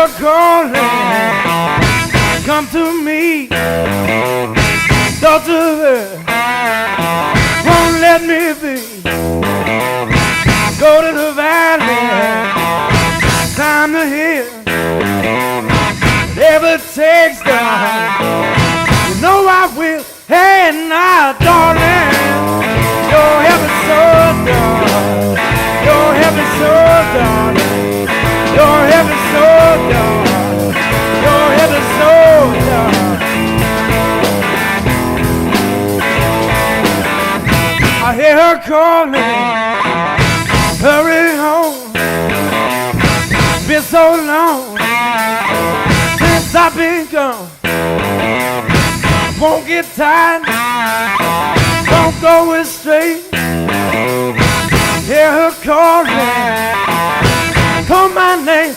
her calling, come to me. Talk to her, won't let me be. Go to the valley, climb the hill. Whatever it takes, darling, you know I will. Hey now, darling, you're heaven so darling. You're heaven so darling. You're heaven so darling. You're heaven so darling. I hear her calling, hurry home. Been so long since I've been gone. Won't get tired, won't go astray. Hear her calling, call my name.